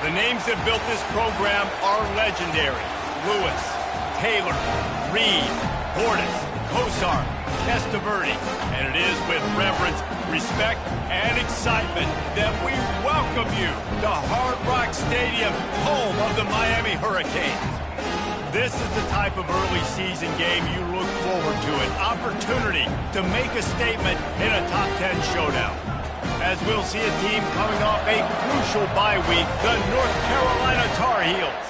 The names that built this program are legendary. Lewis, Taylor, Reed, Portis, Kosar, Testaverde. And it is with reverence, respect, and excitement that we welcome you to Hard Rock Stadium, home of the Miami Hurricanes. This is the type of early season game you look forward to, an opportunity to make a statement in a top 10 showdown. As we'll see a team coming off a crucial bye week, the North Carolina Tar Heels,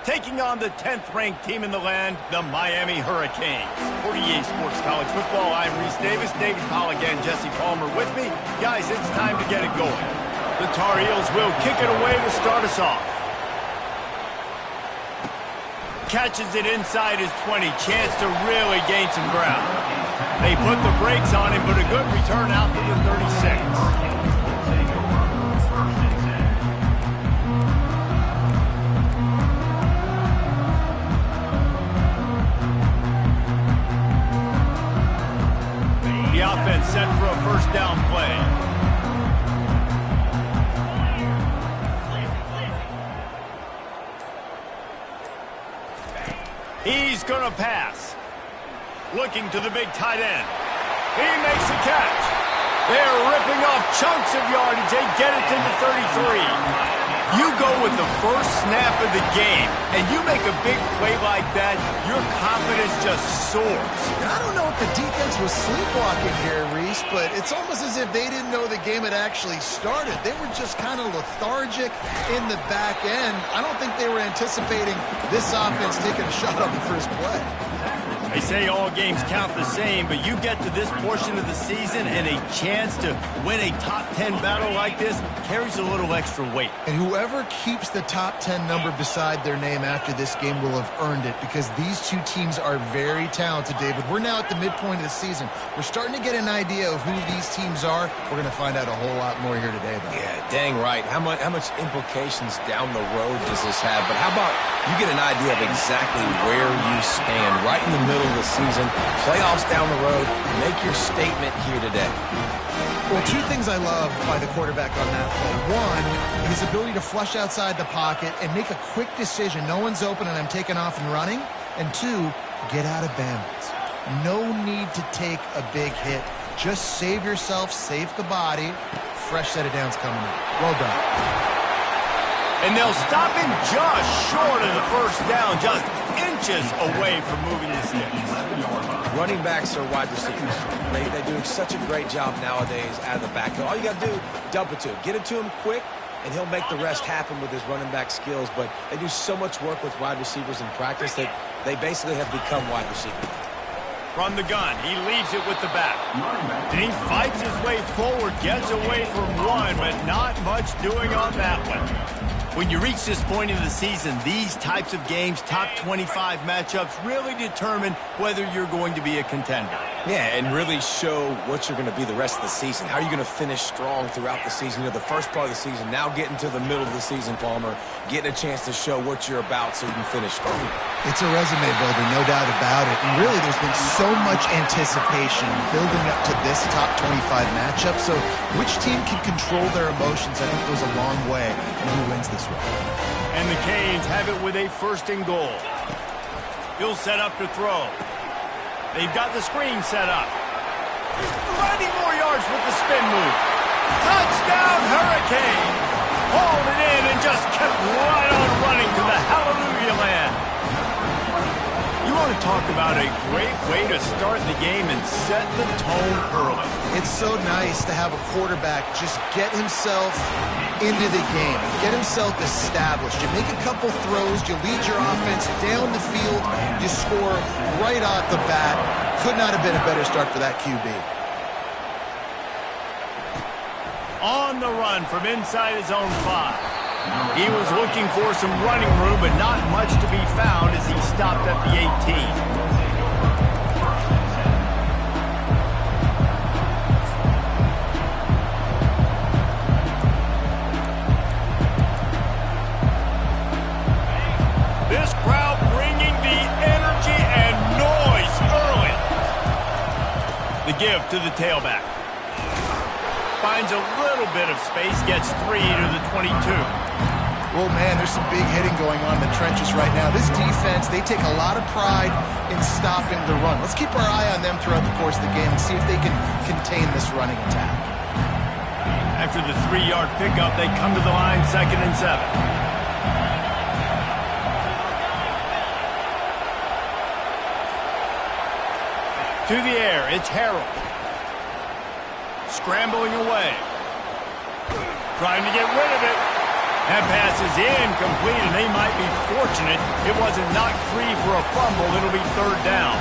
taking on the 10th-ranked team in the land, the Miami Hurricanes. For EA Sports College Football, I'm Reese Davis, David Pollock, and Jesse Palmer with me. Guys, it's time to get it going. The Tar Heels will kick it away to start us off. Catches it inside his 20, chance to really gain some ground. They put the brakes on him, but a good return out to the 36. The offense set for a first down play. He's going to pass. Looking to the big tight end. He makes the catch. They're ripping off chunks of yardage. They get it to the 33. You go with the first snap of the game, and you make a big play like that, your confidence just soars. I don't know if the defense was sleepwalking here, Reese, but it's almost as if they didn't know the game had actually started. They were just kind of lethargic in the back end. I don't think they were anticipating this offense taking a shot on the first play. They say all games count the same, but you get to this portion of the season and a chance to win a top 10 battle like this carries a little extra weight. And whoever keeps the top 10 number beside their name after this game will have earned it, because these two teams are very talented, David. We're now at the midpoint of the season. We're starting to get an idea of who these teams are. We're going to find out a whole lot more here today, though. Yeah, dang right. How much implications down the road does this have? But how about you get an idea of exactly where you stand right in the middle of the season, playoffs down the road, make your statement here today. Well, two things I love by the quarterback on that play. One, his ability to flush outside the pocket and make a quick decision. No one's open and I'm taking off and running. And two, get out of bounds. No need to take a big hit. Just save yourself, save the body. Fresh set of downs coming in. Well done. And they'll stop him just short of the first down, just inches away from moving the sticks. Running backs are wide receivers. They do such a great job nowadays out of the backfield. All you got to do, dump it to him. Get it to him quick, and he'll make the rest happen with his running back skills. But they do so much work with wide receivers in practice that they basically have become wide receivers. From the gun, he leaves it with the back. And he fights his way forward, gets away from one, but not much doing on that one. When you reach this point in the season, these types of games, top 25 matchups, really determine whether you're going to be a contender. Yeah, and really show what you're going to be the rest of the season. How are you going to finish strong throughout the season? You know, the first part of the season, now getting to the middle of the season, Palmer, getting a chance to show what you're about so you can finish strong. It's a resume builder, no doubt about it. And really, there's been so much anticipation building up to this top 25 matchup. So which team can control their emotions, I think, goes a long way in who wins this one. And the Canes have it with a first and goal. He'll set up to throw. They've got the screen set up. Finding more yards with the spin move. Touchdown, Hurricane! Hauled it in and just kept right on running to the hallelujah land. You want to talk about a great way to start the game and set the tone early. It's so nice to have a quarterback just get himself into the game, get himself established. You make a couple throws, you lead your offense down the field, you score right off the bat. Could not have been a better start for that QB. On the run from inside his own 5. He was looking for some running room, but not much to be found as he stopped at the 18. This crowd bringing the energy and noise early. The give to the tailback. Finds a little bit of space, gets 3 to the 22. Well, man, there's some big hitting going on in the trenches right now. This defense, they take a lot of pride in stopping the run. Let's keep our eye on them throughout the course of the game and see if they can contain this running attack. After the 3-yard pickup, they come to the line, 2nd and 7. To the air, it's Harold. Scrambling away. Trying to get rid of it. That pass is incomplete, and they might be fortunate it wasn't knocked free for a fumble. It'll be 3rd down.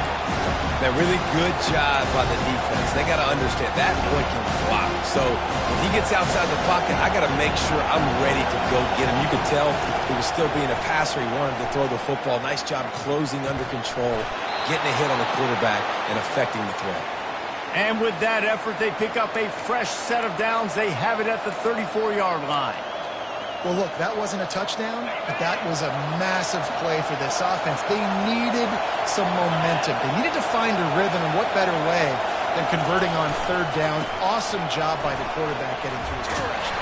That really good job by the defense. They got to understand that boy can fly. So when he gets outside the pocket, I got to make sure I'm ready to go get him. You could tell he was still being a passer. He wanted to throw the football. Nice job closing under control, getting a hit on the quarterback, and affecting the throw. And with that effort, they pick up a fresh set of downs. They have it at the 34-yard line. Well, look, that wasn't a touchdown, but that was a massive play for this offense. They needed some momentum. They needed to find a rhythm, and what better way than converting on 3rd down. Awesome job by the quarterback getting through his progression.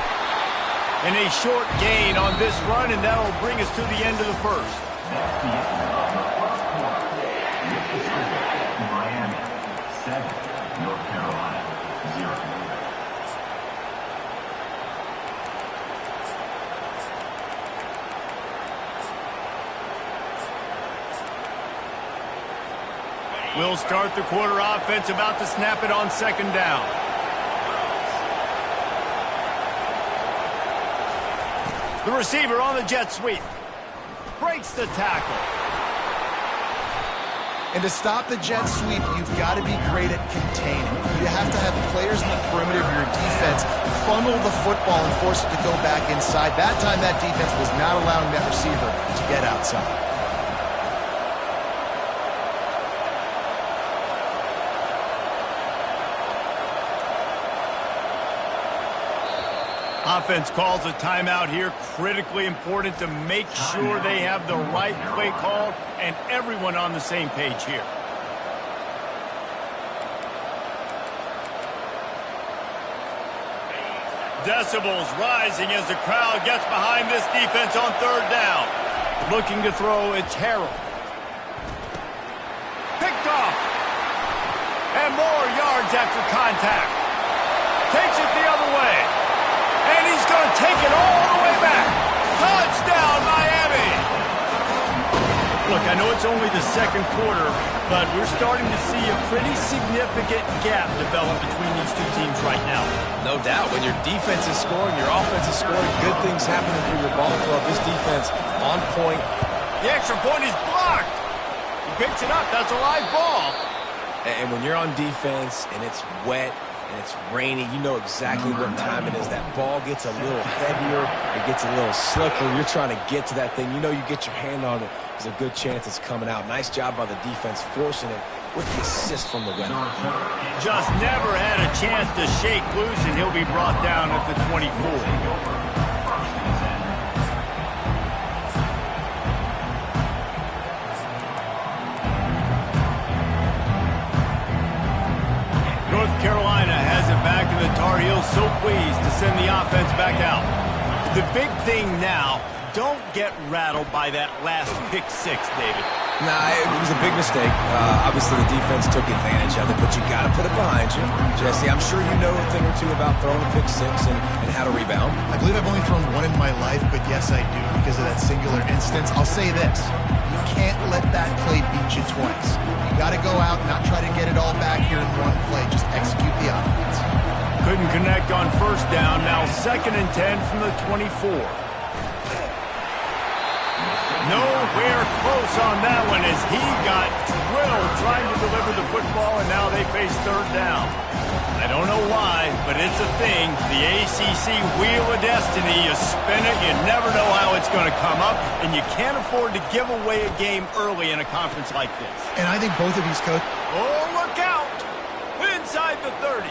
And a short gain on this run, and that'll bring us to the end of the first. Miami, 7, North Carolina, 0. We'll start the quarter offense, about to snap it on 2nd down. The receiver on the jet sweep. Breaks the tackle. And to stop the jet sweep, you've got to be great at containing. You have to have players in the perimeter of your defense funnel the football and force it to go back inside. That time, that defense was not allowing that receiver to get outside. Offense calls a timeout here. Critically important to make sure they have the right play called and everyone on the same page here. Decibels rising as the crowd gets behind this defense on 3rd down. Looking to throw, it's Harold. Picked off. And more yards after contact. Takes it the other way. And he's going to take it all the way back. Touchdown, Miami! Look, I know it's only the 2nd quarter, but we're starting to see a pretty significant gap develop between these two teams right now. No doubt. When your defense is scoring, your offense is scoring, good things happening for your ball club. This defense on point. The extra point is blocked. He picks it up. That's a live ball. And when you're on defense and it's wet, and it's rainy, you know exactly what time it is. That ball gets a little heavier, it gets a little slicker. You're trying to get to that thing. You know you get your hand on it, there's a good chance it's coming out. Nice job by the defense forcing it with the assist from the wet. Just never had a chance to shake loose, and he'll be brought down at the 24. North Carolina has it back, and the Tar Heels so pleased to send the offense back out. The big thing now, don't get rattled by that last pick 6, David. Nah, it was a big mistake. Obviously, the defense took advantage of it, but you got to put it behind you. Jesse, I'm sure you know a thing or two about throwing a pick 6 and how to rebound. I believe I've only thrown one in my life, but yes, I do because of that singular instance. I'll say this. You can't let that play beat you twice. You got to go out and not try to get it all back here in one play. Just execute the offense. Couldn't connect on 1st down. Now 2nd and 10 from the 24. Nowhere close on that one as he got drilled trying to deliver the football, and now they face 3rd down. I don't know why, but it's a thing. The ACC Wheel of Destiny, you spin it, you never know how it's going to come up, and you can't afford to give away a game early in a conference like this. And I think both of these coaches... Oh, look out! Inside the 30,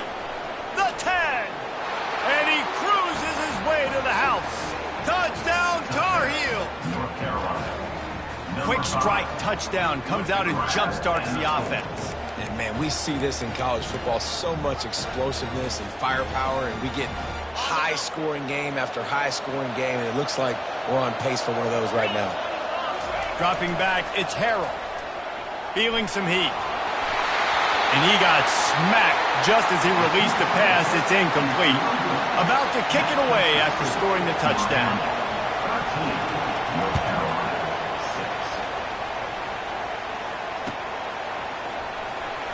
the 10, and he cruises his way to the house. Touchdown, Tar Heel! North Carolina. Quick strike touchdown comes out and jump-starts the offense. And, man, we see this in college football, so much explosiveness and firepower, and we get high-scoring game after high-scoring game, and it looks like we're on pace for one of those right now. Dropping back, it's Harrell. Feeling some heat. And he got smacked just as he released the pass. It's incomplete. About to kick it away after scoring the touchdown.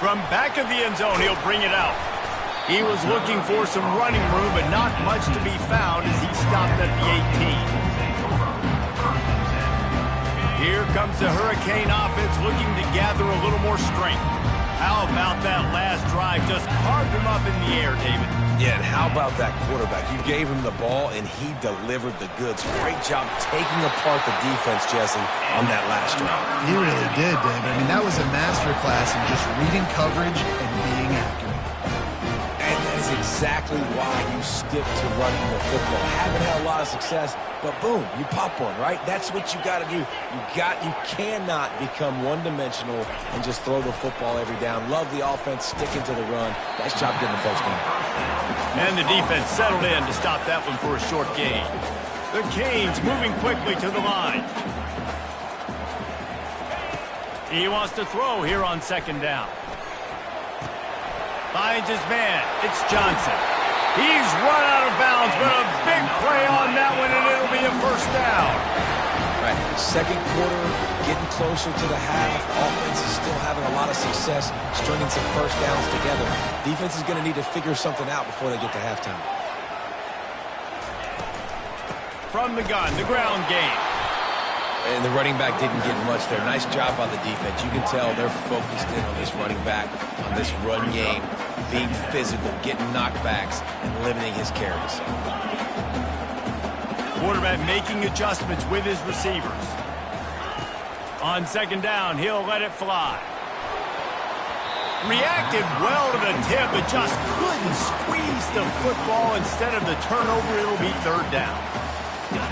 From back of the end zone, he'll bring it out. He was looking for some running room, but not much to be found as he stopped at the 18. Here comes the Hurricane offense looking to gather a little more strength. How about that last drive? Just carved him up in the air, David. Yeah, and how about that quarterback? You gave him the ball, and he delivered the goods. Great job taking apart the defense, Jesse, on that last drive. He really did, David. I mean, that was a masterclass in just reading coverage and being accurate. And that is exactly why you stick to running the football. Haven't had a lot of success, but boom, you pop one, right? That's what you got to do. You cannot become one-dimensional and just throw the football every down. Love the offense, sticking to the run. Nice job getting the first down. And the defense settled in to stop that one for a short gain. The Canes moving quickly to the line. He wants to throw here on second down. Finds his man. It's Johnson. He's run out of bounds, but a big play on that one, and it'll be a first down. Right. Second quarter, getting closer to the half. Offense is still having a lot of success, stringing some first downs together. Defense is going to need to figure something out before they get to halftime. From the gun, the ground game. And the running back didn't get much there. Nice job by the defense. You can tell they're focused in on this running back, on this run game, being physical, getting knockbacks, and limiting his carries. Quarterback making adjustments with his receivers. On second down, he'll let it fly. Reacted well to the tip, but just couldn't squeeze the football. Instead of the turnover, it'll be third down.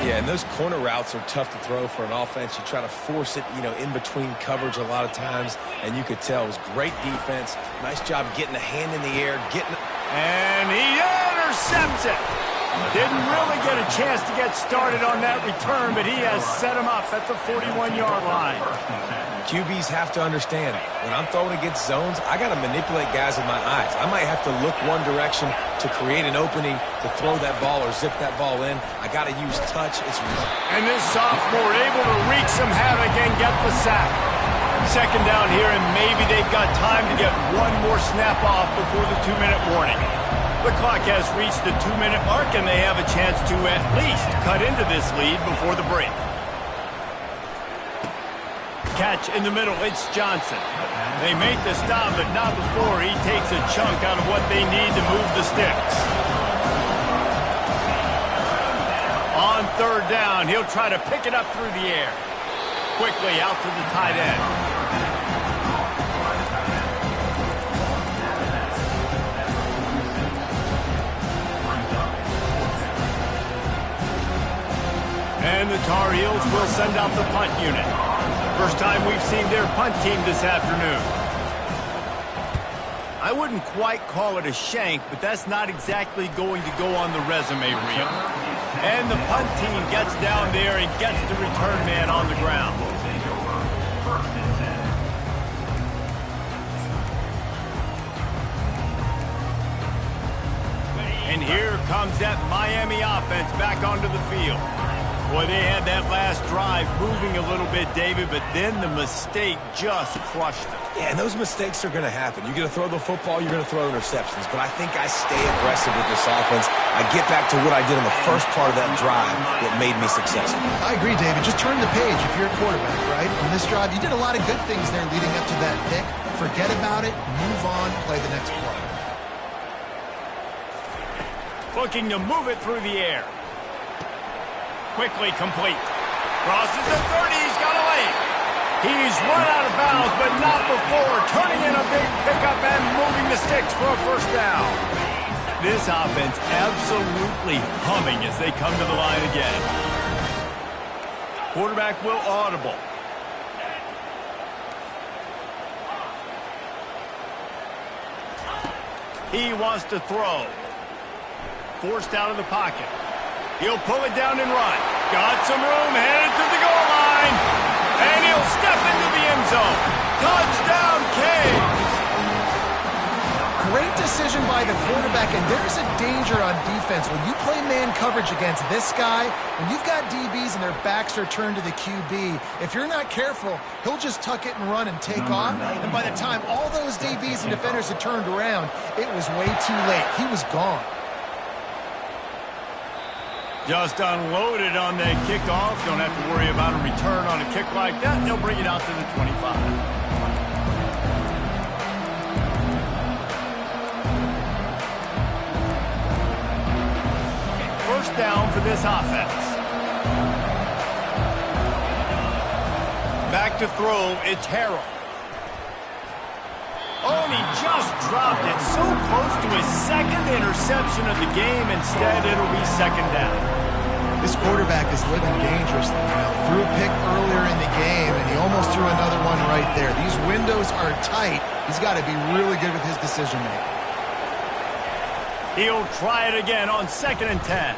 Yeah, and those corner routes are tough to throw for an offense. You try to force it, in between coverage a lot of times, and you could tell it was great defense. Nice job getting a hand in the air, and he intercepts it. Didn't really get a chance to get started on that return, but he has set him up at the 41-yard line. QBs have to understand, when I'm throwing against zones, I got to manipulate guys with my eyes. I might have to look one direction to create an opening to throw that ball or zip that ball in. I got to use touch. And this sophomore able to wreak some havoc and get the sack. Second down here, and maybe they've got time to get one more snap off before the 2-minute warning. The clock has reached the 2-minute mark, and they have a chance to at least cut into this lead before the break. Catch in the middle, it's Johnson. They make the stop, but not before he takes a chunk out of what they need to move the sticks. On third down, he'll try to pick it up through the air. Quickly out to the tight end. And the Tar Heels will send out the punt unit. First time we've seen their punt team this afternoon. I wouldn't quite call it a shank, but that's not exactly going to go on the resume reel. And the punt team gets down there and gets the return man on the ground. And here comes that Miami offense back onto the field. Boy, they had that last drive moving a little bit, David, but then the mistake just crushed them. Yeah, and those mistakes are going to happen. You're going to throw the football, you're going to throw interceptions. But I think I stay aggressive with this offense. I get back to what I did in the first part of that drive that made me successful. I agree, David. Just turn the page if you're a quarterback, right? On this drive, you did a lot of good things there leading up to that pick. Forget about it, move on, play the next play. Looking to move it through the air. Quickly complete. Crosses the 30. He's got a lane. He's run out of bounds, but not before turning in a big pickup and moving the sticks for a first down. This offense absolutely humming as they come to the line again. Quarterback will audible. He wants to throw. forced out of the pocket. He'll pull it down and run. Got some room, headed to the goal line. And he'll step into the end zone. Touchdown, Canes! Great decision by the quarterback, and there's a danger on defense. When you play man coverage against this guy, when you've got DBs and their backs are turned to the QB, if you're not careful, he'll just tuck it and run and take off. And by the time all those DBs and defenders had turned around, it was way too late. He was gone. Just unloaded on the kickoff. Don't have to worry about a return on a kick like that. They'll bring it out to the 25. First down for this offense. Back to throw, it's Harrell. Oh, and he just dropped it so close to his second interception of the game. Instead, it'll be second down. This quarterback is living dangerously now. Threw a pick earlier in the game, and he almost threw another one right there. These windows are tight. He's got to be really good with his decision-making. He'll try it again on 2nd and 10.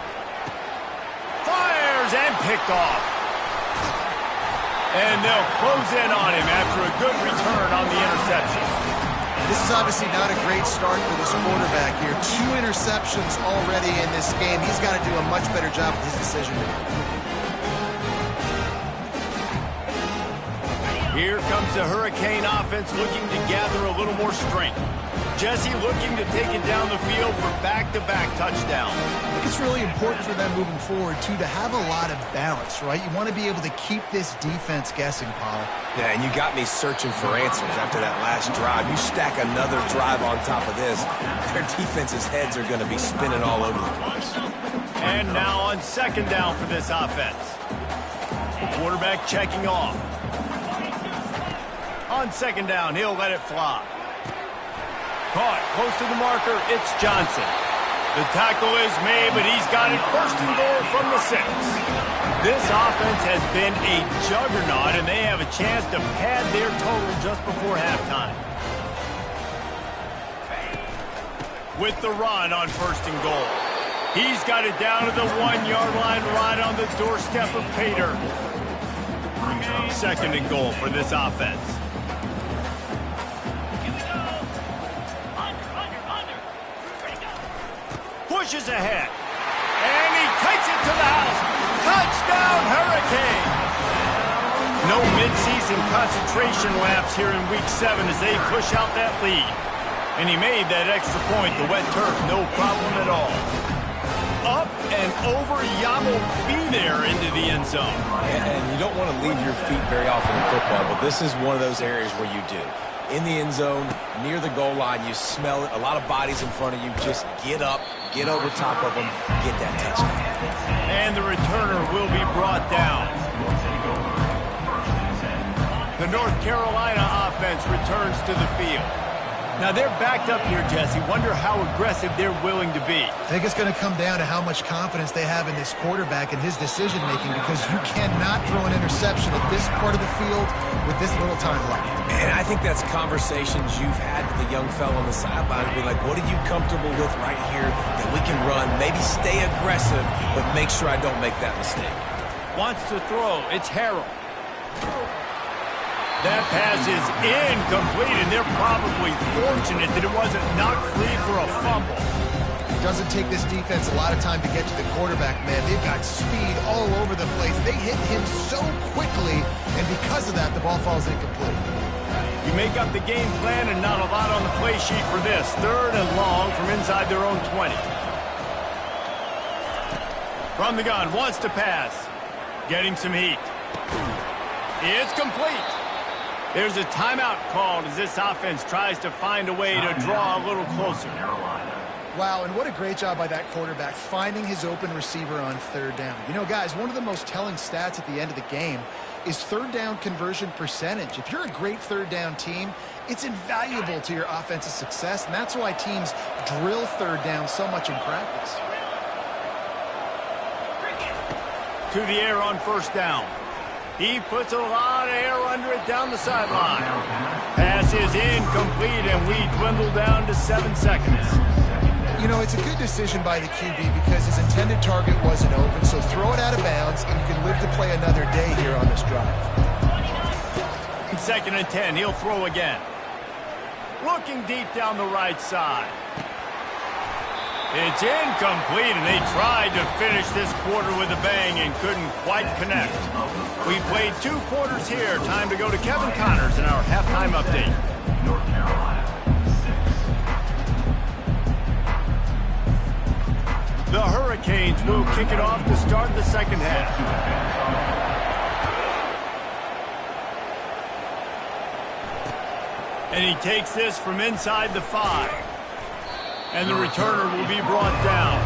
Fires and picked off. And they'll close in on him after a good return on the interception. This is obviously not a great start for this quarterback here. 2 interceptions already in this game. He's got to do a much better job with his decision-making. Here comes the Hurricane offense looking to gather a little more strength. Jesse looking to take it down the field for back-to-back touchdowns. I think it's really important for them moving forward, too, to have a lot of balance, right? You want to be able to keep this defense guessing, Paul. Yeah, and you got me searching for answers after that last drive. You stack another drive on top of this, their defense's heads are going to be spinning all over the place. And now on 2nd down for this offense. The quarterback checking off. On 2nd down, he'll let it fly. Caught close to the marker, it's Johnson. The tackle is made, but he's got it 1st and goal from the 6. This offense has been a juggernaut, and they have a chance to pad their total just before halftime. With the run on 1st and goal. He's got it down to the 1-yard line right on the doorstep of Pater. 2nd and goal for this offense. Pushes ahead. And he takes it to the house. Touchdown, Hurricane! No midseason concentration lapse here in Week 7 as they push out that lead. And he made that extra point, the wet turf, no problem at all. Up and over, Yamo be there into the end zone. And you don't want to leave your feet very often in football, but this is one of those areas where you do. In the end zone, near the goal line, you smell it. A lot of bodies in front of you. Just get up, get over top of them, get that touchdown. And the returner will be brought down. The North Carolina offense returns to the field. Now they're backed up here, Jesse. Wonder how aggressive they're willing to be. I think it's going to come down to how much confidence they have in this quarterback and his decision-making, because you cannot throw an interception at this part of the field with this little time left. And I think that's conversations you've had with the young fellow on the sideline. Be like, what are you comfortable with right here that we can run? Maybe stay aggressive, but make sure I don't make that mistake. Wants to throw. It's Harrell. That pass is incomplete, and they're probably fortunate that it wasn't knocked free for a fumble. It doesn't take this defense a lot of time to get to the quarterback, man. They've got speed all over the place. They hit him so quickly, and because of that, the ball falls incomplete. You make up the game plan and not a lot on the play sheet for this. 3rd and long from inside their own 20. From the gun, wants to pass. Getting some heat. It's complete. There's a timeout called as this offense tries to find a way to draw a little closer. Wow, and what a great job by that quarterback finding his open receiver on 3rd down. You know, guys, one of the most telling stats at the end of the game is 3rd down conversion percentage. If you're a great 3rd down team, it's invaluable to your offensive success, and that's why teams drill 3rd down so much in practice. To the air on 1st down. He puts a lot of air under it down the sideline. Pass is incomplete, and we dwindle down to 7 seconds. You You know, it's a good decision by the QB because his intended target wasn't open, so throw it out of bounds, and you can live to play another day here on this drive. 2nd and 10, he'll throw again. Looking deep down the right side. It's incomplete, and they tried to finish this quarter with a bang and couldn't quite connect. We played 2 quarters here. Time to go to Kevin Connors in our halftime update. North Carolina, 6. The Hurricanes will kick it off to start the second half. And he takes this from inside the 5. And the returner will be brought down.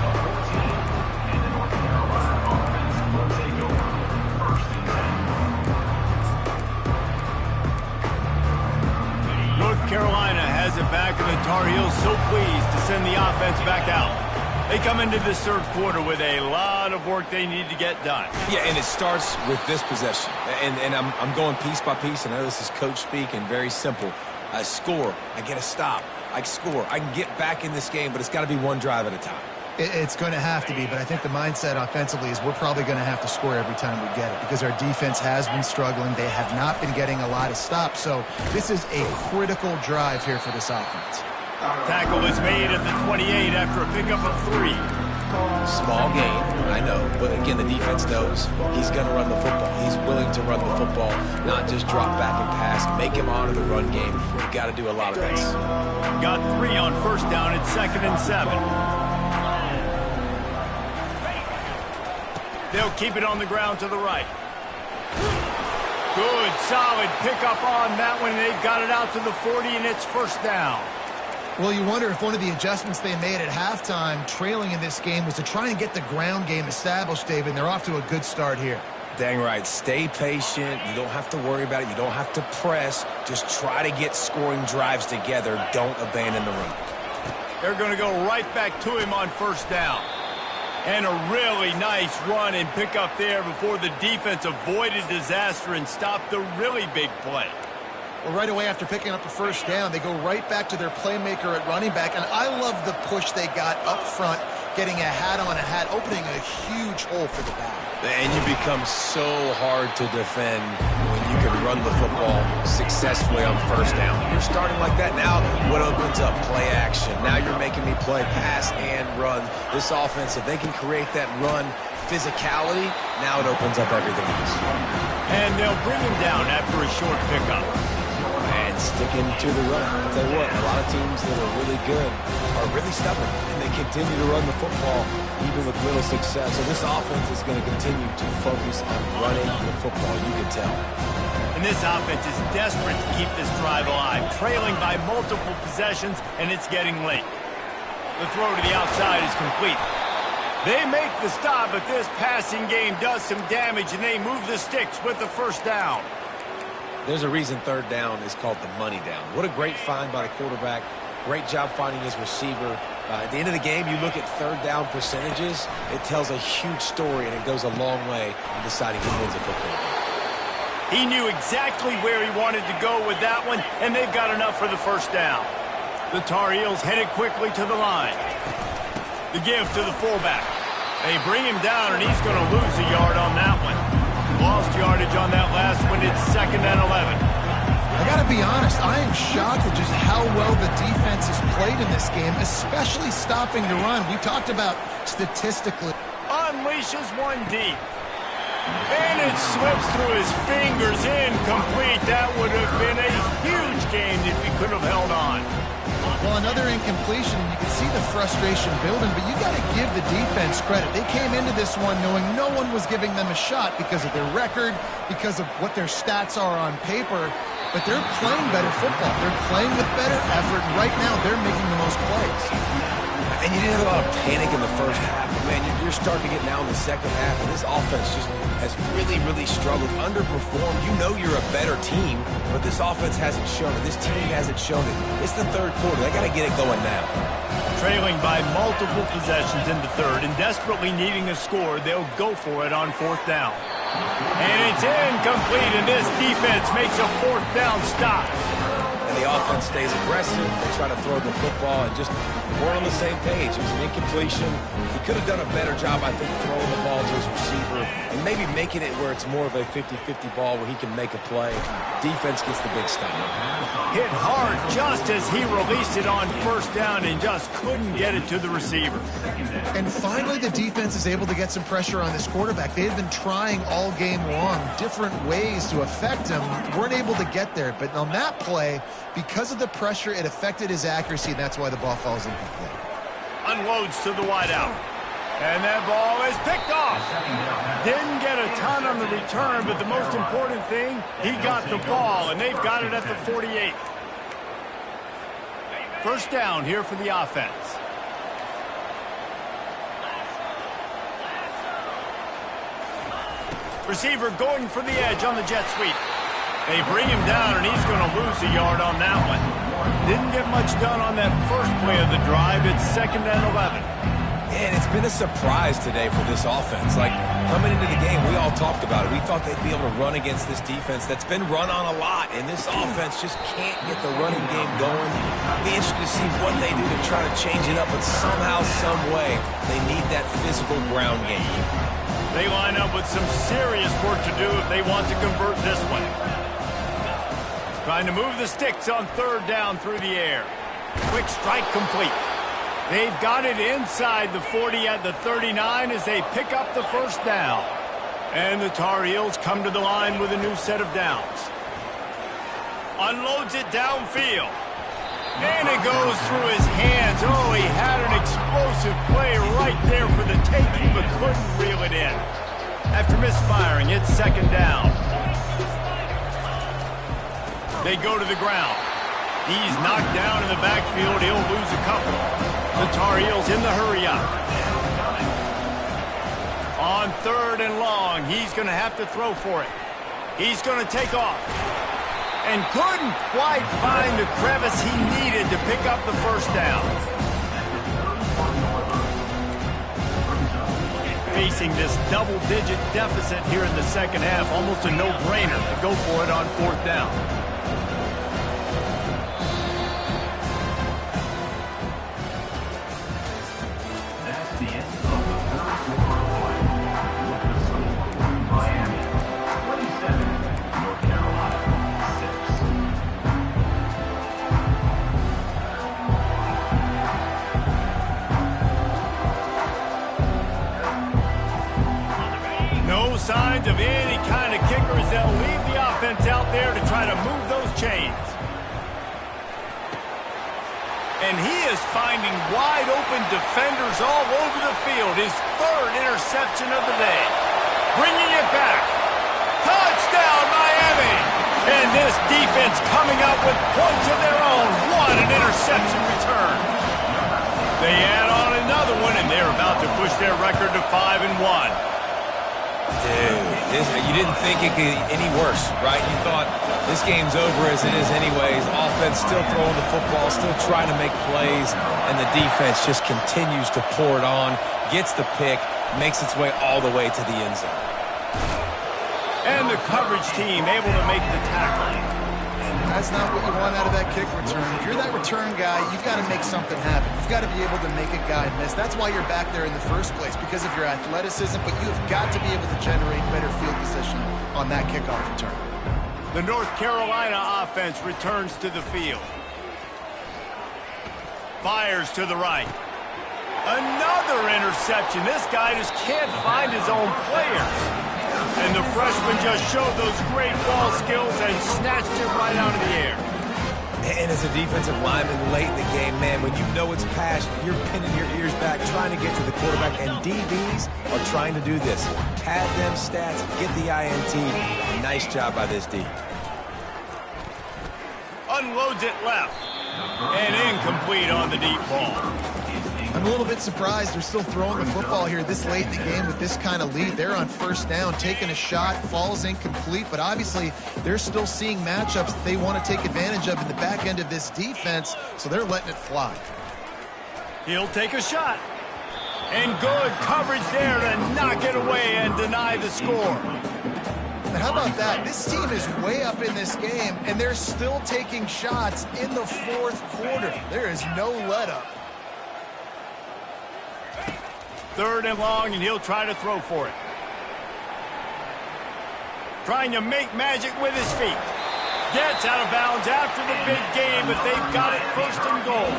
North Carolina has it back, and the Tar Heels so pleased to send the offense back out. They come into this 3rd quarter with a lot of work they need to get done. Yeah, and it starts with this possession. And I'm going piece by piece, and I know this is coach speak and very simple. I score, I get a stop, I score. I can get back in this game, but it's got to be one drive at a time. It's going to have to be, but I think the mindset offensively is we're probably going to have to score every time we get it because our defense has been struggling. They have not been getting a lot of stops, so this is a critical drive here for this offense. Tackle is made at the 28 after a pickup of 3. Small gain, I know, but again, the defense knows he's going to run the football. He's willing to run the football, not just drop back and pass, make him honor the run game. You've got to do a lot of this. Got 3 on 1st down at 2nd and 7. They'll keep it on the ground to the right. Good, solid pickup on that one. They've got it out to the 40, and it's 1st down. Well, you wonder if one of the adjustments they made at halftime, trailing in this game, was to try and get the ground game established, David, and they're off to a good start here. Dang right. Stay patient. You don't have to worry about it. You don't have to press. Just try to get scoring drives together. Don't abandon the run. They're going to go right back to him on 1st down. And a really nice run and pick up there before the defense avoided disaster and stopped the really big play. Well, right away after picking up the 1st down, they go right back to their playmaker at running back. And I love the push they got up front, getting a hat on a hat, opening a huge hole for the back. And you become so hard to defend when you can run the football successfully on 1st down. You're starting like that now. What opens up? Play action. Now you're making me play pass and run. This offense, if they can create that run physicality, now it opens up everything else. And they'll bring him down after a short pickup. And sticking to the run. I'll tell you what, a lot of teams that are really good are really stubborn, and they continue to run the football even with little success. So this offense is going to continue to focus on running the football, you can tell. And this offense is desperate to keep this drive alive, trailing by multiple possessions, and it's getting late. The throw to the outside is complete. They make the stop, but this passing game does some damage, and they move the sticks with the 1st down. There's a reason 3rd down is called the money down. What a great find by the quarterback. Great job finding his receiver. At the end of the game, you look at 3rd down percentages. It tells a huge story, and it goes a long way in deciding who wins a football game. He knew exactly where he wanted to go with that one, and they've got enough for the 1st down. The Tar Heels headed quickly to the line. The give to the fullback. They bring him down, and he's going to lose a yard on that one. Lost yardage on that last one. It's 2nd and 11. I got to be honest, I am shocked at just how well the defense has played in this game, especially stopping the run. We talked about statistically. Unleashes one deep. And it slips through his fingers, incomplete. That would have been a huge game if he could have held on. Well, another incompletion, and you can see the frustration building, but you got to give the defense credit. They came into this one knowing no one was giving them a shot because of their record, because of what their stats are on paper, but they're playing better football. They're playing with better effort, and right now they're making the most plays. And you didn't have a lot of panic in the 1st half, but man, you're starting to get now in the 2nd half, and this offense just has really, really struggled, underperformed. You know you're a better team, but this offense hasn't shown it. This team hasn't shown it. It's the 3rd quarter. They got to get it going now. Trailing by multiple possessions in the 3rd and desperately needing a score, they'll go for it on 4th down. And it's incomplete, and this defense makes a 4th down stop. And the offense front stays aggressive. They try to throw the football and just weren't on the same page. It was an incompletion. He could have done a better job, I think, throwing the ball to his receiver and maybe making it where it's more of a 50-50 ball where he can make a play. Defense gets the big stop. Hit hard just as he released it on first down and just couldn't get it to the receiver. And finally, the defense is able to get some pressure on this quarterback. They had been trying all game long different ways to affect him. Weren't able to get there. But on that play, because of the pressure, it affected his accuracy, and that's why the ball falls incomplete. Unloads to the wideout. And that ball is picked off. Didn't get a ton on the return, but the most important thing, he got the ball, and they've got it at the 48. First down here for the offense. Receiver going for the edge on the jet sweep. They bring him down, and he's going to lose a yard on that one. Didn't get much done on that first play of the drive. It's 2nd and 11. And it's been a surprise today for this offense. Like, coming into the game, we all talked about it. We thought they'd be able to run against this defense that's been run on a lot, and this offense just can't get the running game going. Be interested to see what they do to try to change it up, but somehow, some way, they need that physical ground game. They line up with some serious work to do if they want to convert this one. Trying to move the sticks on 3rd down through the air. Quick strike complete. They've got it inside the 40 at the 39 as they pick up the first down. And the Tar Heels come to the line with a new set of downs. Unloads it downfield. And it goes through his hands. Oh, he had an explosive play right there for the taking, but couldn't reel it in. After misfiring, it's 2nd down. They go to the ground. He's knocked down in the backfield. He'll lose a couple. The Tar Heels in the hurry-up. On 3rd and long, he's going to have to throw for it. He's going to take off. And couldn't quite find the crevice he needed to pick up the first down. Facing this double-digit deficit here in the second half, almost a no-brainer to go for it on 4th down. Signs of any kind of kickers. They'll leave the offense out there to try to move those chains. And he is finding wide open defenders all over the field. His 3rd interception of the day. Bringing it back. Touchdown, Miami! And this defense coming up with points of their own. What an interception return. They add on another one, and they're about to push their record to 5-1. Dude, you didn't think it could get any worse, right? You thought this game's over as it is anyways. Offense still throwing the football, still trying to make plays, and the defense just continues to pour it on, gets the pick, makes its way all the way to the end zone. And the coverage team able to make the tackle. That's not what you want out of that kick return. If you're that return guy, you've got to make something happen. You've got to be able to make a guy miss. That's why you're back there in the first place, because of your athleticism, but you've got to be able to generate better field position on that kickoff return. The North Carolina offense returns to the field. Fires to the right. Another interception. This guy just can't find his own players. And the freshman just showed those great ball skills and snatched it right out of the air. And as a defensive lineman late in the game, man, when you know it's passed, you're pinning your ears back, trying to get to the quarterback, and DBs are trying to do this. Pad them stats, get the INT. Nice job by this D. Unloads it left. And incomplete on the deep ball. I'm a little bit surprised they're still throwing the football here this late in the game with this kind of lead. They're on 1st down, taking a shot, falls incomplete, but obviously they're still seeing matchups that they want to take advantage of in the back end of this defense, so they're letting it fly. He'll take a shot. And good coverage there to knock it away and deny the score. And how about that? This team is way up in this game, and they're still taking shots in the fourth quarter. There is no let-up. 3rd and long, and he'll try to throw for it. Trying to make magic with his feet. Gets out of bounds after the big game, but they've got it 1st and goal.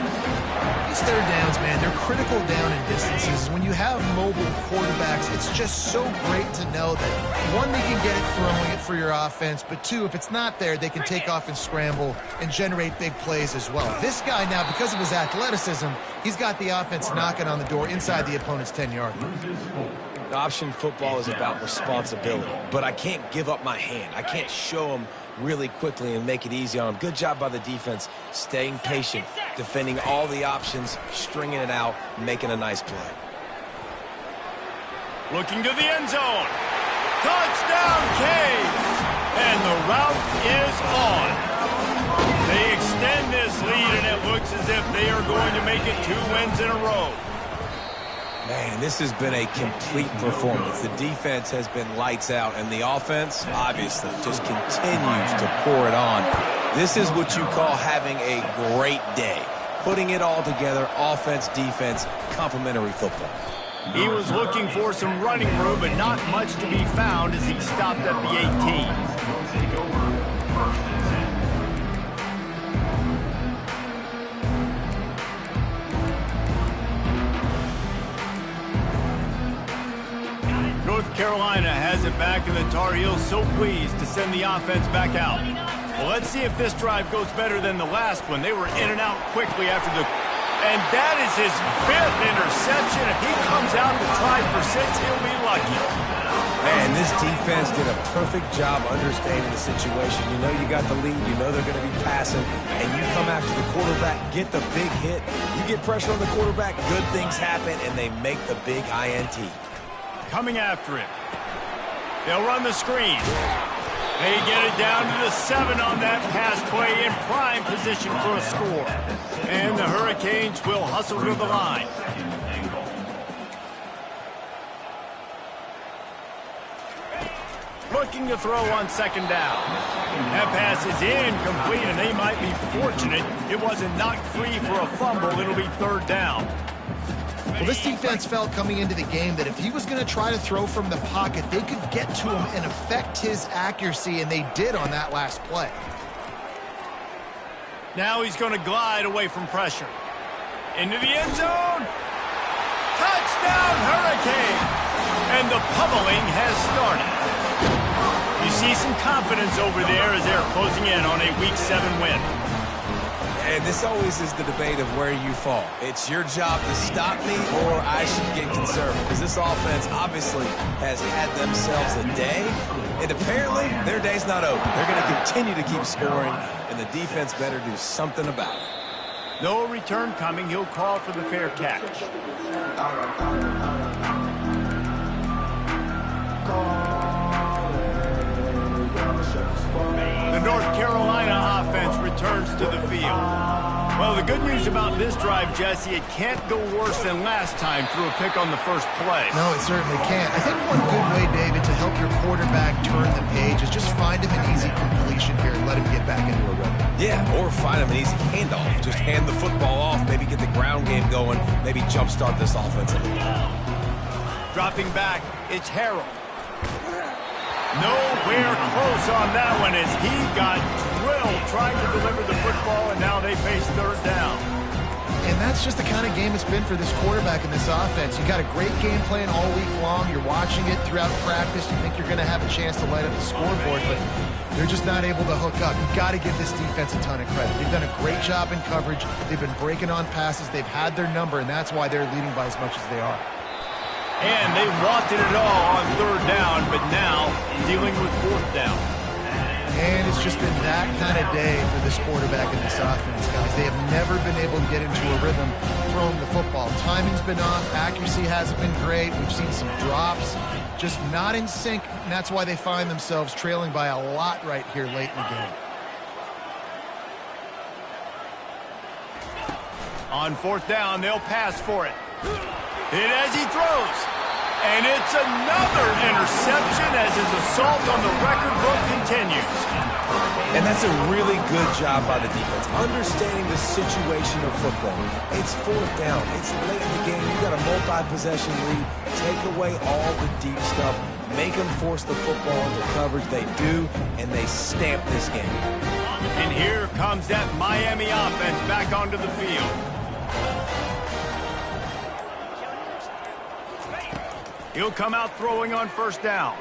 These 3rd downs, man, they're critical down in distances. When you have mobile quarterbacks, it's just so great to know that, one, they can get it throwing it for your offense, but two, if it's not there, they can take off and scramble and generate big plays as well. This guy now, because of his athleticism, he's got the offense knocking on the door inside the opponent's 10-yard line. Option football is about responsibility, but I can't give up my hand. I can't show them really quickly and make it easy on them. Good job by the defense, staying patient, defending all the options, stringing it out, making a nice play. Looking to the end zone. Touchdown, Cade! And the route is on. They extend this lead, and it looks as if they are going to make it 2 wins in a row. Man, this has been a complete performance. The defense has been lights out, and the offense, obviously, just continues to pour it on. This is what you call having a great day. Putting it all together, offense, defense, complementary football. He was looking for some running room, but not much to be found as he stopped at the 18. North Carolina has it back, and the Tar Heels so pleased to send the offense back out. Well, let's see if this drive goes better than the last one. They were in and out quickly after the... And that is his 5th interception. If he comes out to try for 6, he'll be lucky. Man, this defense did a perfect job understanding the situation. You know you got the lead. You know they're going to be passing. And you come after the quarterback, get the big hit. You get pressure on the quarterback, good things happen, and they make the big INT. Coming after him. They'll run the screen. They get it down to the 7 on that pass play, in prime position for a score. And the Hurricanes will hustle to the line. Looking to throw on 2nd down. That pass is incomplete, and they might be fortunate it wasn't knocked free for a fumble. It'll be 3rd down. Well, this defense felt coming into the game that if he was going to try to throw from the pocket, they could get to him and affect his accuracy, and they did on that last play. Now he's going to glide away from pressure. Into the end zone. Touchdown, Hurricane! And the pummeling has started. You see some confidence over there as they're closing in on a Week 7 win. And this always is the debate of where you fall. It's your job to stop me, or I should get conservative. Because this offense obviously has had themselves a day, and apparently their day's not over. They're going to continue to keep scoring, and the defense better do something about it. No return coming. He'll call for the fair catch. The North Carolina offense returns to the field. Well, the good news about this drive, Jesse, it can't go worse than last time through a pick on the first play. No, it certainly can't. I think one good way, David, to help your quarterback turn the page is just find him an easy completion here and let him get back into a rhythm. Yeah, or find him an easy handoff. Just hand the football off, maybe get the ground game going, maybe jumpstart this offense a little bit. Dropping back, it's Harrell. Nowhere close on that one as he got drilled trying to deliver the football, and now they face 3rd down. And that's just the kind of game it's been for this quarterback in this offense. You got a great game plan all week long. You're watching it throughout practice. You think you're going to have a chance to light up the scoreboard, but they're just not able to hook up. You've got to give this defense a ton of credit. They've done a great job in coverage. They've been breaking on passes. They've had their number, and that's why they're leading by as much as they are. And they wanted it all on 3rd down, but now dealing with 4th down. And it's just been that kind of day for this quarterback and this offense, guys. They have never been able to get into a rhythm throwing the football. Timing's been off. Accuracy hasn't been great. We've seen some drops, just not in sync, and that's why they find themselves trailing by a lot right here late in the game. On 4th down, they'll pass for it. Hit as he throws. And it's another interception as his assault on the record book continues. And that's a really good job by the defense, understanding the situation of football. It's fourth down. It's late in the game. You've got a multi-possession lead. Take away all the deep stuff. Make them force the football into coverage. They do, and they stamp this game. And here comes that Miami offense back onto the field. He'll come out throwing on first down.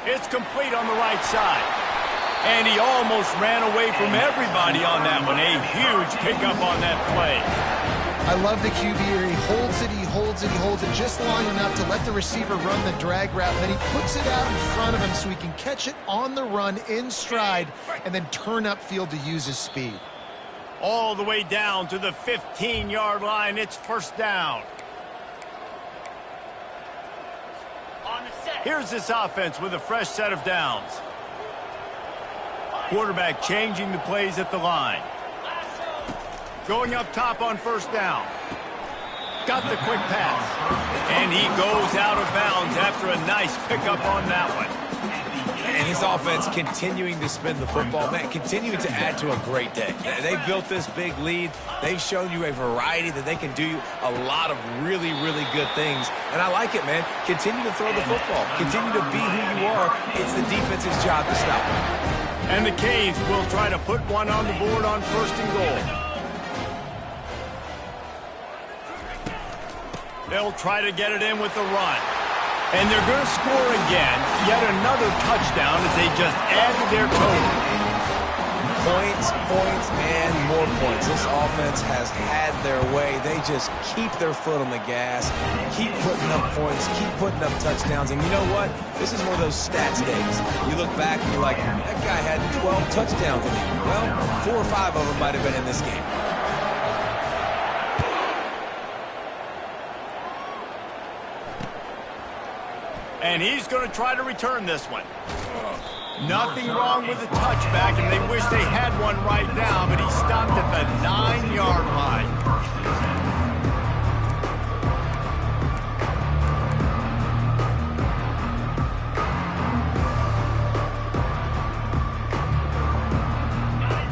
It's complete on the right side. And he almost ran away from everybody on that one. A huge pickup on that play. I love the QB here. He holds it, he holds it, he holds it just long enough to let the receiver run the drag route. And then he puts it out in front of him so he can catch it on the run in stride and then turn upfield to use his speed. All the way down to the 15-yard line. It's first down. Here's this offense with a fresh set of downs. Quarterback changing the plays at the line. Going up top on first down. Got the quick pass. And he goes out of bounds after a nice pickup on that one. And his offense continuing to spin the football, man, continuing to add to a great day. They've built this big lead. They've shown you a variety that they can do a lot of really, really good things. And I like it, man. Continue to throw the football. Continue to be who you are. It's the defense's job to stop them. And the Canes will try to put one on the board on first and goal. They'll try to get it in with the run. And they're going to score again. Yet another touchdown as they just add to their total. Points, and more points. This offense has had their way. They just keep their foot on the gas, keep putting up points, keep putting up touchdowns. And you know what? This is one of those stats days. You look back and you're like, that guy had 12 touchdowns in him. Well, 4 or 5 of them might have been in this game. And he's going to try to return this one. Nothing wrong with the touchback, and they wish they had one right now, but he stopped at the 9-yard line.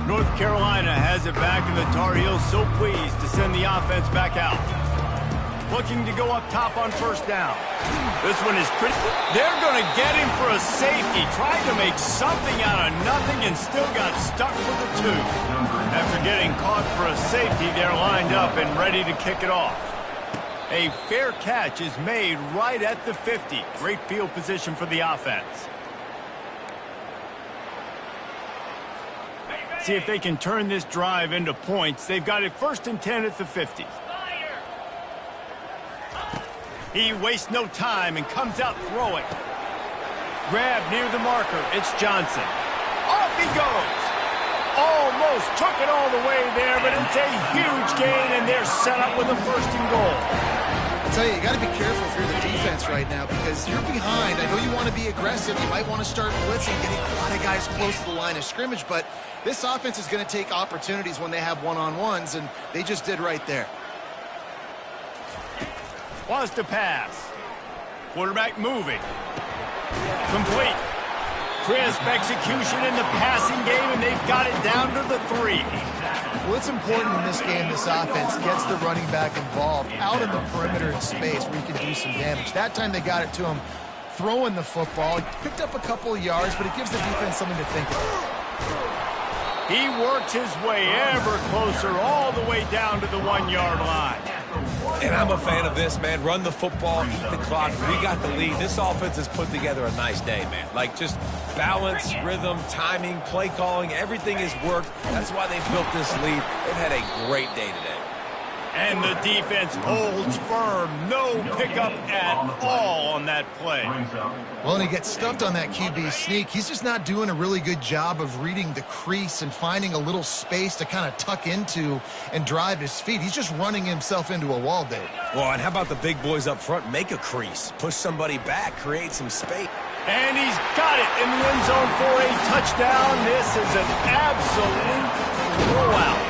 North Carolina has it back, and the Tar Heels so pleased to send the offense back out. Looking to go up top on first down. This one is pretty... They're going to get him for a safety. Tried to make something out of nothing and still got stuck for the 2. After getting caught for a safety, they're lined up and ready to kick it off. A fair catch is made right at the 50. Great field position for the offense. See if they can turn this drive into points. They've got it 1st and 10 at the 50. He wastes no time and comes out throwing. Grab near the marker. It's Johnson. Off he goes. Almost took it all the way there, but it's a huge gain, and they're set up with a 1st and goal. I tell you, you got to be careful if you're the defense right now because you're behind. I know you want to be aggressive. You might want to start blitzing, getting a lot of guys close to the line of scrimmage, but this offense is going to take opportunities when they have one-on-ones, and they just did right there. Wants to pass. Quarterback moving. Complete. Crisp execution in the passing game, and they've got it down to the 3. Well, it's important in this game this offense gets the running back involved out in the perimeter in space where you can do some damage. That time they got it to him throwing the football. He picked up a couple of yards, but it gives the defense something to think about. He works his way ever closer all the way down to the 1-yard line. And I'm a fan of this, man. Run the football, eat the clock. We got the lead. This offense has put together a nice day, man. Like, just balance, rhythm, timing, play calling, everything has worked. That's why they've built this lead. They've had a great day today. And the defense holds firm. No pickup at all on that play. Well, and he gets stuffed on that QB sneak. He's just not doing a really good job of reading the crease and finding a little space to kind of tuck into and drive his feet. He's just running himself into a wall, Dave. Well, and how about the big boys up front? Make a crease. Push somebody back. Create some space. And he's got it in the end zone for a touchdown. This is an absolute blowout.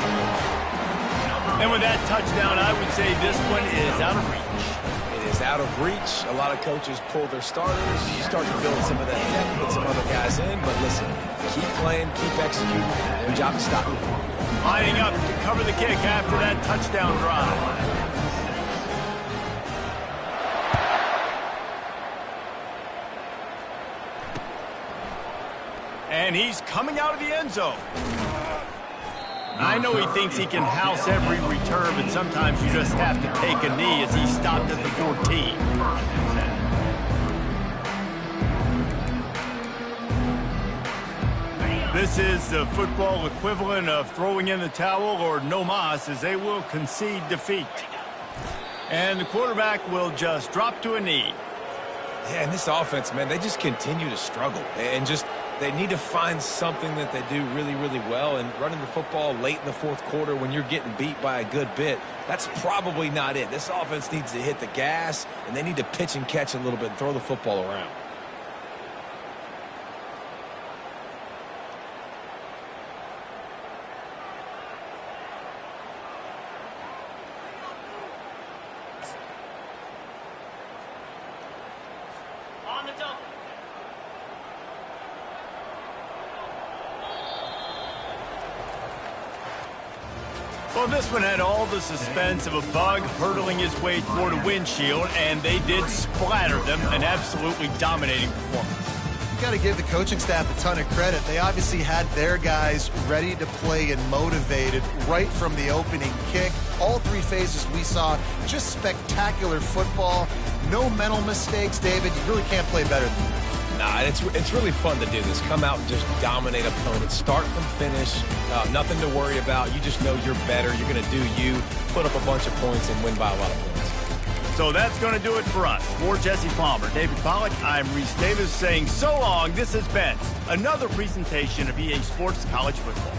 And with that touchdown, I would say this one is out of reach. It is It's out of reach. A lot of coaches pull their starters. You start to build some of that depth, put some other guys in. But listen, keep playing, keep executing. Their job is stop you. Lining up to cover the kick after that touchdown drive. And he's coming out of the end zone. I know he thinks he can house every return, but sometimes you just have to take a knee as he stopped at the 14. This is the football equivalent of throwing in the towel or no mas, as they will concede defeat. And the quarterback will just drop to a knee. Yeah, and this offense, man, they just continue to struggle. And just they need to find something that they do really, really well. And running the football late in the fourth quarter when you're getting beat by a good bit, that's probably not it. This offense needs to hit the gas, and they need to pitch and catch a little bit and throw the football around. Well, this one had all the suspense of a bug hurtling his way toward a windshield, and they did splatter them, an absolutely dominating performance. You got to give the coaching staff a ton of credit. They obviously had their guys ready to play and motivated right from the opening kick. All three phases we saw, just spectacular football. No mental mistakes, David. You really can't play better than that. Nah, it's really fun to do this. Come out and just dominate opponents. Start from finish. Nothing to worry about. You just know you're better. You're going to do you, put up a bunch of points, and win by a lot of points. So that's going to do it for us. For Jesse Palmer, David Pollack, I'm Reese Davis saying so long. This has been another presentation of EA Sports College Football.